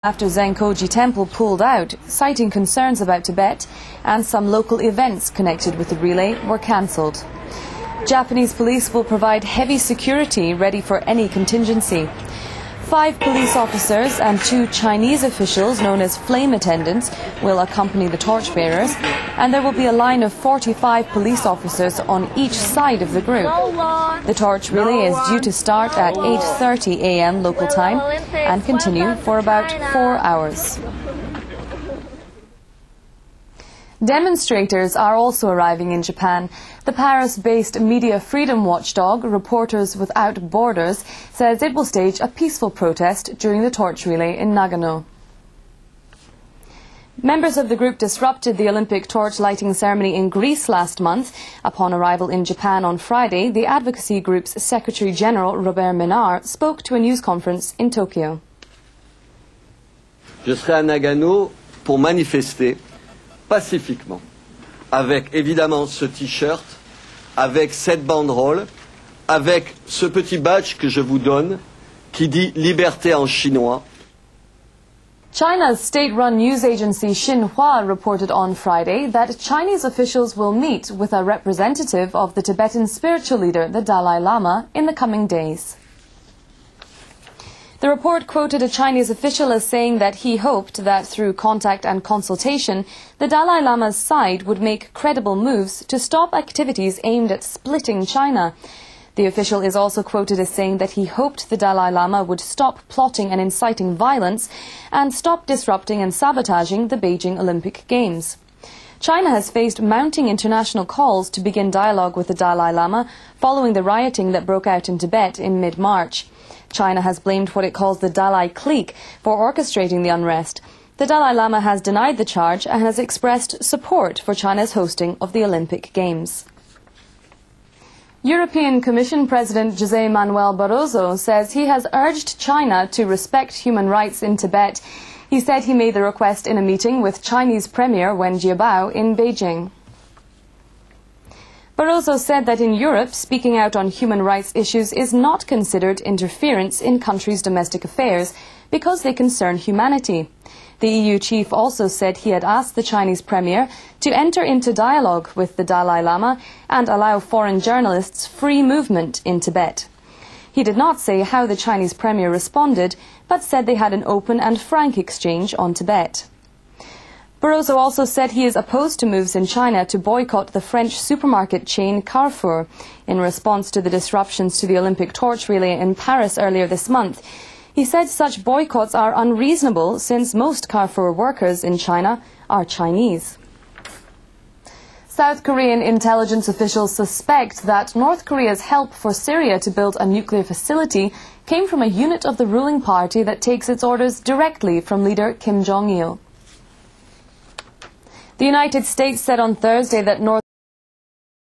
After Zenkoji Temple pulled out, citing concerns about Tibet, and some local events connected with the relay were cancelled. Japanese police will provide heavy security ready for any contingency. 5 police officers and 2 Chinese officials known as flame attendants will accompany the torchbearers, and there will be a line of 45 police officers on each side of the group. The torch relay is due to start at 8:30 a.m. local time and continue for about 4 hours. Demonstrators are also arriving in Japan. The Paris-based media freedom watchdog, Reporters Without Borders, says it will stage a peaceful protest during the torch relay in Nagano. Members of the group disrupted the Olympic torch lighting ceremony in Greece last month. Upon arrival in Japan on Friday, the advocacy group's Secretary General, Robert Ménard, spoke to a news conference in Tokyo. Je serai à Nagano pour manifester pacifiquement, avec évidemment ce t-shirt, avec cette banderole, avec ce petit badge que je vous donne, qui dit liberté en chinois. China's state-run news agency Xinhua reported on Friday that Chinese officials will meet with a representative of the Tibetan spiritual leader, the Dalai Lama, in the coming days. The report quoted a Chinese official as saying that he hoped that through contact and consultation, the Dalai Lama's side would make credible moves to stop activities aimed at splitting China. The official is also quoted as saying that he hoped the Dalai Lama would stop plotting and inciting violence and stop disrupting and sabotaging the Beijing Olympic Games. China has faced mounting international calls to begin dialogue with the Dalai Lama following the rioting that broke out in Tibet in mid-March. China has blamed what it calls the Dalai clique for orchestrating the unrest. The Dalai Lama has denied the charge and has expressed support for China's hosting of the Olympic Games. European Commission President José Manuel Barroso says he has urged China to respect human rights in Tibet. He said he made the request in a meeting with Chinese Premier Wen Jiabao in Beijing. Barroso said that in Europe, speaking out on human rights issues is not considered interference in countries' domestic affairs because they concern humanity. The EU chief also said he had asked the Chinese premier to enter into dialogue with the Dalai Lama and allow foreign journalists free movement in Tibet. He did not say how the Chinese premier responded, but said they had an open and frank exchange on Tibet. Barroso also said he is opposed to moves in China to boycott the French supermarket chain Carrefour in response to the disruptions to the Olympic torch relay in Paris earlier this month. He said such boycotts are unreasonable since most Carrefour workers in China are Chinese. South Korean intelligence officials suspect that North Korea's help for Syria to build a nuclear facility came from a unit of the ruling party that takes its orders directly from leader Kim Jong-il. The United States said on Thursday that North